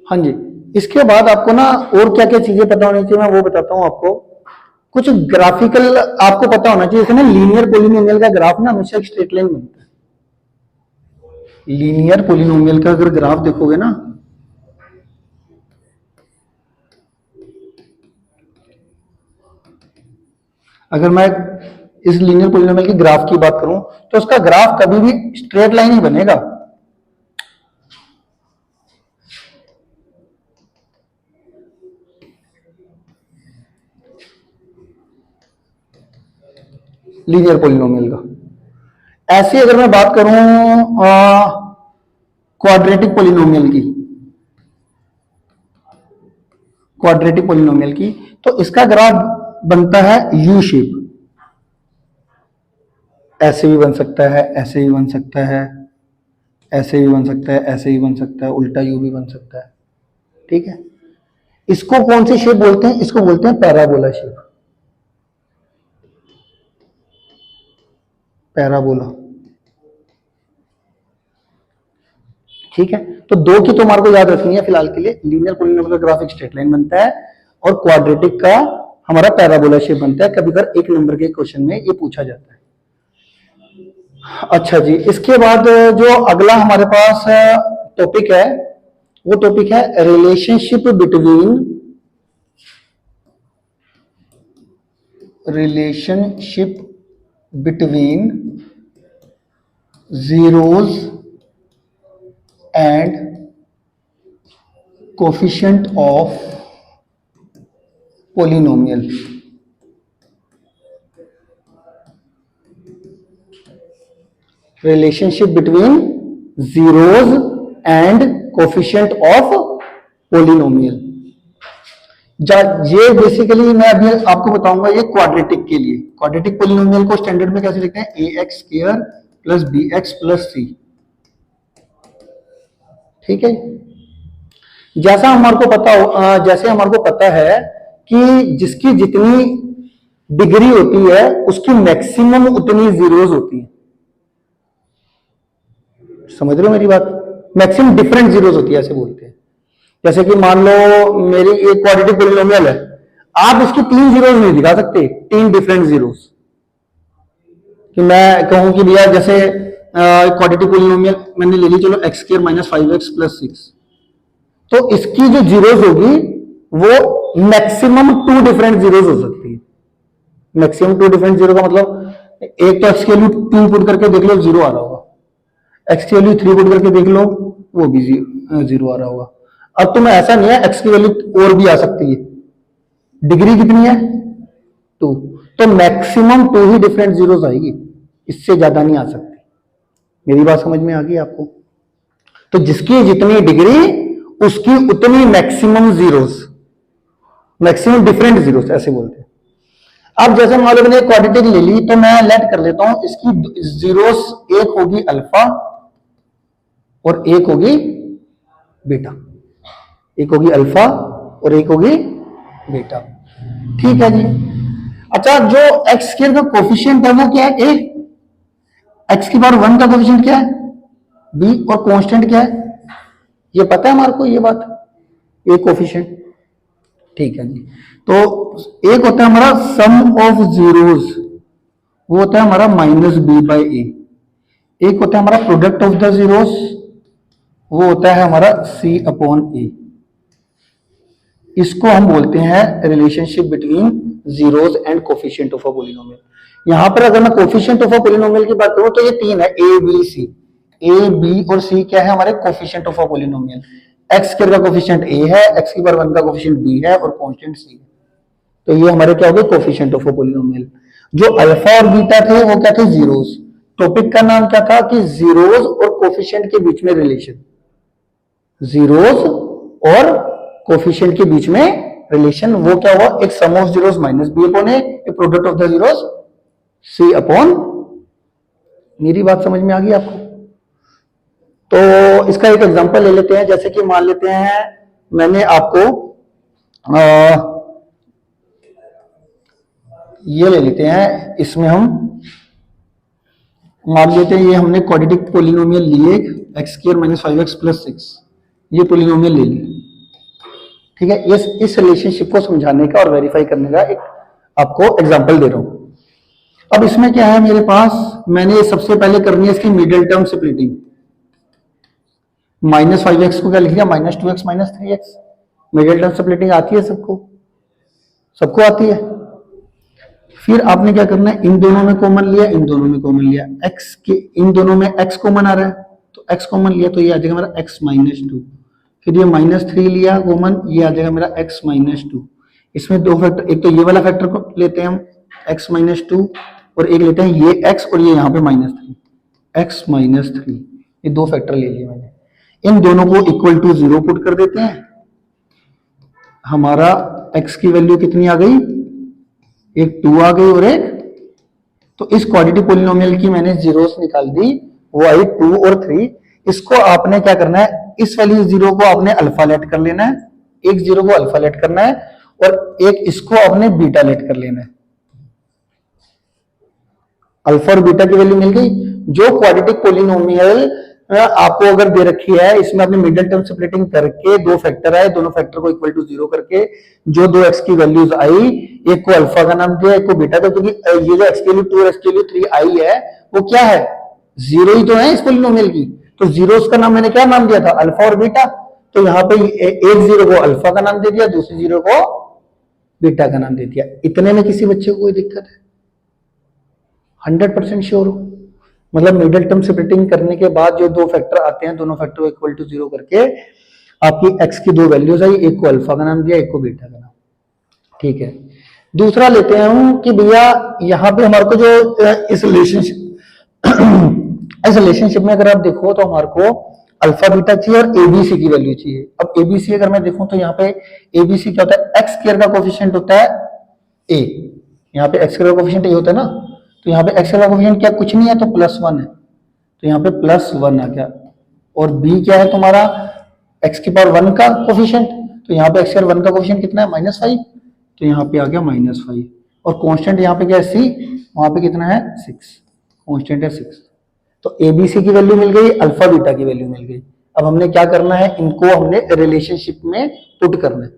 हाँ जी, इसके बाद आपको ना और क्या क्या चीजें पता होनी चाहिए, मैं वो बताता हूँ आपको। कुछ ग्राफिकल आपको पता होना चाहिए, जैसे ना लीनियर पोलिनोमियल का ग्राफ ना हमेशा एक स्ट्रेट लाइन बनता है। लीनियर पोलिनोमियल का अगर ग्राफ देखोगे ना, अगर मैं इस लीनियर पोलिनोमियल के ग्राफ की बात करूं तो उसका ग्राफ कभी भी स्ट्रेट लाइन ही बनेगा। लीनियर पोलिनोमियल का ऐसे अगर मैं बात करूं क्वाड्रेटिक पोलिनोमियल की, क्वाड्रेटिक पोलिनोमियल की, तो इसका ग्राफ बनता है यू शेप। ऐसे भी बन सकता है, ऐसे भी बन सकता है, ऐसे भी बन सकता है, ऐसे भी बन सकता है, उल्टा यू भी बन सकता है। ठीक है, इसको कौन सी शेप बोलते हैं? इसको बोलते हैं पैराबोला शेप। पैराबोला। ठीक है, तो दो की तो हमारे को याद रखनी है फिलहाल के लिए। लीनियर पोलिनोमियल का ग्राफ एक स्ट्रेट लाइन बनता है और क्वाड्रेटिक का हमारा पैराबोला शेप बनता है। कभी कभी एक नंबर के क्वेश्चन में ये पूछा जाता है। अच्छा जी, इसके बाद जो अगला हमारे पास टॉपिक है, वो टॉपिक है relationship between, relationship between zeros and coefficient of polynomial। Relationship between zeros and coefficient of polynomial। ये बेसिकली मैं अभी आपको बताऊंगा ये क्वाड्रेटिक के लिए। क्वाड्रेटिक पोलिनोमियल को स्टैंडर्ड में कैसे लिखते हैं? A X square plus B X plus C. ठीक है, जैसा हमारे को पता हो, जैसे हमारे को पता है कि जिसकी जितनी डिग्री होती है उसकी मैक्सिमम उतनी जीरोस होती है। समझ रहे हो मेरी बात? मैक्सिमम डिफरेंट जीरोस होती है, ऐसे बोलते हैं। जैसे कि मान लो मेरी एक क्वाड्रेटिक पोलिनोमियल है, आप इसकी 3 जीरोस नहीं दिखा सकते, 3 डिफरेंट जीरोस। कि मैं कहूं कि भैया जैसे क्वाड्रेटिक पोलिनोमियल मैंने ले ली, चलो x square minus 5x plus 6, तो इसकी जो जीरोस होगी वो मैक्सिमम 2 डिफरेंट जीरोस हो सकती है। मैक्सिमम 2 डिफरेंट जीरो का मतलब एक तो एक्स की वैल्यू 2 पुट करके देख लो, जीरो आ रहा होगा। एक्स की वैल्यू 3 पुट करके देख लो, वो भी जीरो आ रहा होगा। अब तुम्हें ऐसा नहीं है, एक्स की वैल्यू और भी आ सकती है। डिग्री कितनी है? 2, तो मैक्सिमम 2 ही डिफरेंट जीरोस आएगी, इससे ज्यादा नहीं आ सकती। मेरी बात समझ में आ गई आपको? तो जिसकी जितनी डिग्री उसकी उतनी maximum zeros, maximum different zeros ऐसे बोलते हैं। अब जैसे मान लो मैंने क्वाड्रेटिक ले ली, तो मैं लेट कर लेता हूं इसकी जीरोस, एक होगी अल्फा और एक होगी बीटा। एक होगी अल्फा और एक होगी बीटा। ठीक है जी। अच्छा, जो एक्स स्क्वायर का कोफिशिएंट है वो क्या है? ए। एक्स की पावर 1 का कोफिशिएंट क्या है? बी। और कांस्टेंट क्या है? ये पता है हमारे को ये बात, ए कोफिशिएंट। ठीक है जी। तो एक होता है हमारा सम ऑफ जीरोस, वो होता है हमारा माइनस बी बाई ए। एक होता है हमारा प्रोडक्ट ऑफ द जीरोस, वो होता है हमारा सी अपॉन ए। इसको हम बोलते हैं relationship between zeros and coefficient of a polynomial. यहां पर अगर मैं कोफिशिएंट ऑफ अ पोलिनोमियल की बात करूं तो ये 3 है, ए बी सी। ए बी और सी क्या है? हमारे coefficient of a polynomial. X square का कोफिशिएंट ए है, एक्स की पावर 1 का कोफिशिएंट बी है और कांस्टेंट सी है। तो ये हमारे क्या हो गए? Coefficient of a polynomial. जो अल्फा और बीटा थे वो क्या थे? जीरोस। टॉपिक का नाम क्या था? कि जीरोस और कोफिशिएंट के बीच में रिलेशन। जीरोस और कोफिशिएंट के बीच में रिलेशन, वो क्या हुआ? एक sum of zeros minus B upon A, product of the zeros C upon. मेरी बात समझ में आ गई आपको? तो इसका एक एग्जांपल ले लेते हैं। जैसे कि मान लेते हैं मैंने आपको ये ले लेते हैं, इसमें हम मान लेते हैं ये हमने क्वाड्रेटिक पोलिनोमियल लिए, x square minus 5x plus 6, ये पोलिनोमियल ले ली। ठीक है, इस रिलेशनशिप को समझाने का और वेरीफाई करने का एक आपको एग्जांपल दे रहा हूं। अब इसमें क्या है मेरे पास, मैंने सबसे पहले करनी है इसकी मिडिल टर्म स्प्लिटिंग। -5x को क्या लिख दिया, -2x -3x। Middle term splitting आती है सबको, सबको आती है। फिर आपने क्या करना है, इन दोनों में कॉमन लिया, इन दोनों में कॉमन लिया, x के इन दोनों में x कॉमन आ रहा है तो x कॉमन लिया तो ये आ जाएगा मेरा x -2। फिर ये -3 लिया कॉमन, ये आ जाएगा मेरा x -2। इसमें दो फैक्टर, एक तो ये वाला फैक्टर को लेते हैं हम x -2 और एक लेते हैं ये x और ये यहाँ पे -3, x -3, ये दो फैक्टर ले लिए मैंने। इन दोनों को इक्वल टू 0 पुट कर देते हैं। हमारा x की वैल्यू कितनी आ गई, एक 2 आ गई और एक, तो इस क्वाड्रेटिक पॉलिनोमियल की मैंने जीरोस निकाल दी, वो आई 2 और 3। इसको आपने क्या करना है, इस वाली 0 को आपने अल्फा लेट कर लेना है, एक 0 को अल्फा लेट करना है और एक इसको आपने बीटा लेट कर लेना है। अल्फा और बीटा की वैल्यू मिल गई। जो क्वाड्रेटिक पॉलिनोमियल आपको अगर दे रखी है, इसमें आपने मिडिल टर्म स्प्लिटिंग करके दो फैक्टर आए, दोनों फैक्टर को इक्वल टू 0 करके जो दो x की वैल्यूज आई, एक को अल्फा का नाम दिया, एक को बीटा का, क्योंकि ये जो x की वैल्यू 2 और x की वैल्यू 3 आई है वो क्या है, 0 ही तो है इस पॉलिनोमियल की। तो जीरोस का नाम मैंने क्या नाम दिया था, अल्फा और बीटा। तो यहाँ पे एक 0 को अल्फा का नाम दे दिया, दूसरे 0 को बीटा का नाम दे दिया। इतने में किसी बच्चे को कोई दिक्कत है? 100% श्योर हो? मतलब मिडिल टर्म स्प्लिटिंग करने के बाद जो दो फैक्टर आते हैं, दोनों फैक्टर को इक्वल टू 0 करके आपकी x की दो वैल्यूज आई, एक को अल्फा का नाम दिया, एक को बीटा का नाम। ठीक है, दूसरा लेते हैं हम कि भैया यहाँ पे हमारे को जो इस रिलेशनशिप में अगर आप देखो तो हमारे को अल्फा बीटा चाहिए और एबीसी की वैल्यू चाहिए। अब एबीसी अगर मैं देखूं तो यहाँ पे एबीसी क्या होता है, एक्स स्क्वायर का कोफिशिएंट होता है ए, यहाँ पे एक्स स्क्वायर का कोफिशिएंट ए होता है ना, तो यहाँ पे एक्स का कोफिशिएंट क्या, कुछ नहीं है, तो +1 है, तो यहाँ पे +1 आ गया। और b क्या है तुम्हारा, x की पावर 1 का कोफिशिएंट, तो यहाँ पे x की पावर 1 का कोफिशिएंट कितना है, -5, तो यहाँ पे आ गया -5। और कांस्टेंट यहाँ पे क्या है, c, वहां पे कितना है, 6, कांस्टेंट है 6। तो एबीसी की वैल्यू मिल गई, अल्फा बीटा की वैल्यू मिल गई। अब हमने क्या करना है, इनको हमने रिलेशनशिप में पुट करना है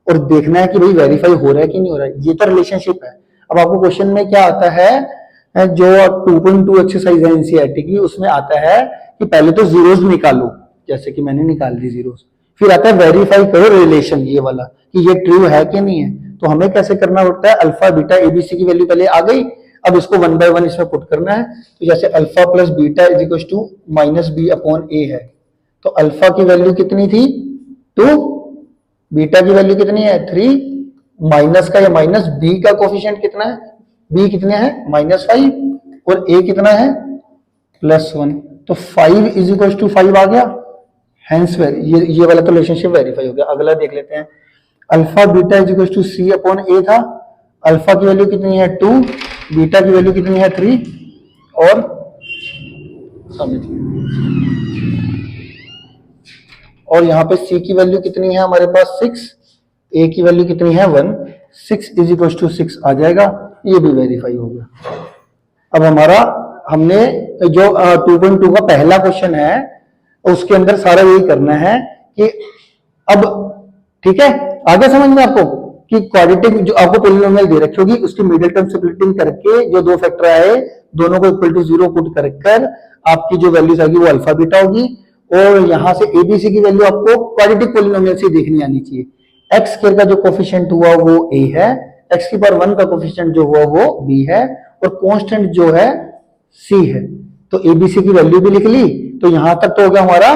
और देखना है कि भाई वेरीफाई हो रहा है कि नहीं हो रहा है। ये तो रिलेशनशिप है। अब आपको क्वेश्चन में क्या आता है, जो 2.2 एक्सरसाइज है एनसीईआरटी की, उसमें आता है कि पहले तो जीरोस निकालो, जैसे कि मैंने निकाल दी जीरोस, फिर आता है वेरीफाई करो रिलेशन, ये वाला कि ये ट्रू है कि नहीं है। तो हमें कैसे करना होता है, अल्फा बीटा एबीसी की वैल्यू पहले आ गई, अब इसको 1 बाय 1 इसमें पुट करना है। तो जैसे alpha plus beta is equal to -b/a है, तो अल्फा की वैल्यू कितनी थी 2, बीटा की वैल्यू कितनी है 3, माइनस का या माइनस बी का कोफिशिएंट कितना है, b कितने है -5 और a कितना है +1, तो 5 इज इक्वल टू 5 आ गया। हेंस ये वाला तो रिलेशनशिप वेरीफाई हो गया। अगला देख लेते हैं, alpha beta is equal to c/a था, अल्फा की वैल्यू कितनी है 2, बीटा की वैल्यू कितनी है 3 और यहाँ पे c की वैल्यू कितनी है हमारे पास 6, a की वैल्यू कितनी है 1, 6 इज इक्वल टू 6 आ जाएगा। ये भी वेरीफाई हो गया। अब हमारा हमने जो 2.2 का पहला क्वेश्चन है उसके अंदर सारा यही करना है कि अब ठीक है, आगे समझ में आपको कि क्वाड्रेटिक जो आपको पॉलिनोमियल दे रखी होगी उसकी मिडिल टर्म स्प्लिटिंग करके जो दो फैक्टर आए दोनों को इक्वल टू 0 पुट कर आपकी जो वैल्यूज आएगी वो अल्फा बीटा होगी और यहां से एबीसी की वैल्यू आपको क्वाड्रेटिक पॉलिनोमियल से देखनी आनी चाहिए। एक्स स्क्वायर का जो कोफिशिएंट हुआ वो a है, x की पावर 1 का कोफिशिएंट जो हुआ वो b है और कांस्टेंट जो है c है। तो एबीसी की वैल्यू भी लिख ली, तो यहां तक तो हो गया हमारा,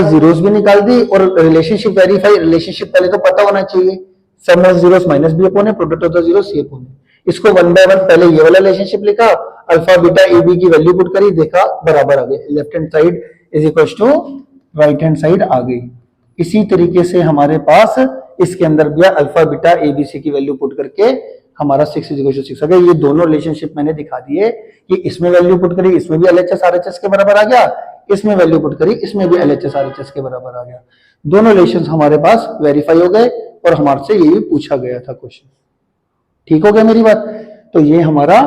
जीरोस भी निकाल दी और रिलेशनशिप वेरीफाई। रिलेशनशिप पहले तो पता होना चाहिए, sum of zeros minus b upon है, product of the zero c upon है। इसको 1 बाय 1 पहले ये वाला रिलेशनशिप लिखा, अल्फा बीटा ए बी की वैल्यू पुट करी, देखा बराबर आ गए, left hand side is equal to right hand side आ गई। इसी तरीके से हमारे पास इसके अंदर भी alpha beta A B C की वैल्यू पुट करके हमारा 6 इज इक्वल टू 6 आ गया। ये दोनों रिलेशनशिप मैंने दिखा दिए कि इसमें वैल्यू पुट करी, इसमें भी एलएचएस आरएचएस के बराबर आ गया, इसमें वैल्यू पुट करी, इसमें भी एलएचएस आरएचएस के बराबर आ गया। दोनों रिलेशंस हमारे पास वेरीफाई हो गए और हमारे से यही पूछा गया था क्वेश्चन। ठीक हो गया मेरी बात? तो ये हमारा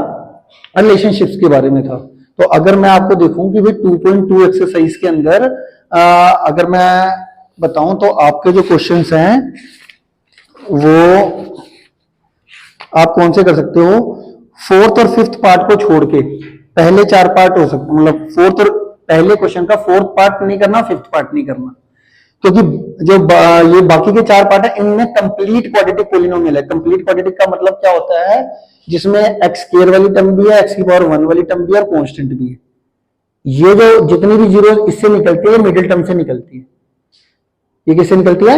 रिलेशनशिप्स के बारे में था। तो अगर मैं आपको देखूं कि भाई 2.2 एक्सरसाइज के अंदर अगर मैं बताऊं तो आपके जो क्वेश्चंस हैं वो आप कौन से कर सकते हो, फोर्थ और फिफ्थ पार्ट को छोड़ के पहले चार पार्ट हो सकते, मतलब फोर्थ और पहले क्वेश्चन का फोर्थ पार्ट नहीं करना, फिफ्थ पार्ट नहीं करना, क्योंकि जो ये बाकी के चार पार्ट है इनमें कंप्लीट क्वाड्रेटिक पोलिनोमियल है। कंप्लीट क्वाड्रेटिक का मतलब क्या होता है, जिसमें एक्स स्क्वायर वाली टर्म भी है, एक्स की पावर 1 वाली टर्म भी है और कांस्टेंट भी है। ये जो जितनी भी जीरो इससे निकलती है मिडिल टर्म से निकलती है। ये किससे निकलती है,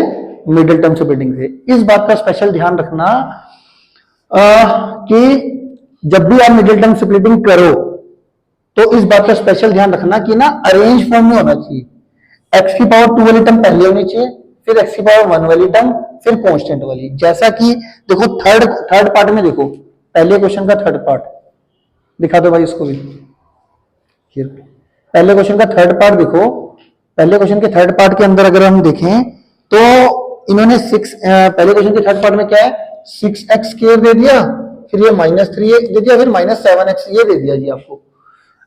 मिडिल टर्म सेपरेटिंग से। इस बात का स्पेशल ध्यान रखना कि जब भी आप मिडिल टर्म सेपरेटिंग करो तो इस बात का स्पेशल ध्यान रखना कि ना अरेंज फॉर्म में होना चाहिए। एक्स की पावर 2 वाली टर्म पहले होनी चाहिए, फिर एक्स की पावर 1 वाली टर्म, फिर कांस्टेंट वाली। जैसा कि देखो थर्ड पार्ट में देखो, पहले क्वेश्चन का थर्ड पार्ट दिखा दो भाई इसको भी। पहले क्वेश्चन का थर्ड पार्ट देखो, पहले क्वेश्चन के थर्ड पार्ट के अंदर अगर हम देखें तो इन्होंने पहले क्वेश्चन के थर्ड पार्ट में क्या है, 6x स्क्वायर दे दिया, फिर ये -3x दे दिया, फिर -7x ये दे दिया जी आपको।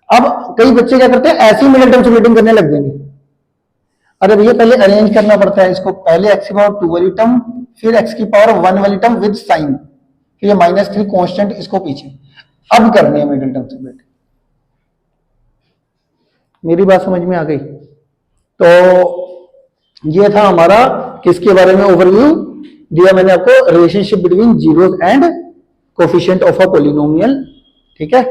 अब कई बच्चे क्या करते हैं, ऐसी मिडिल टर्म सेपरेटिंग करने लग जाएंगे। अरे भैया पहले अरेंज करना पड़ता है इसको, पहले x की पावर 2 वाली टर्म, फिर x की पावर 1 वाली टर्म विद साइन, फिर ये -3 कांस्टेंट इसको पीछे, अब करनी है मिडिल टर्म सेपरेटिंग। मेरी बात समझ में आ गई? तो ये था हमारा किसके बारे में ओवरव्यू दिया मैंने आपको, relationship between zeros and coefficient of a polynomial. ठीक है।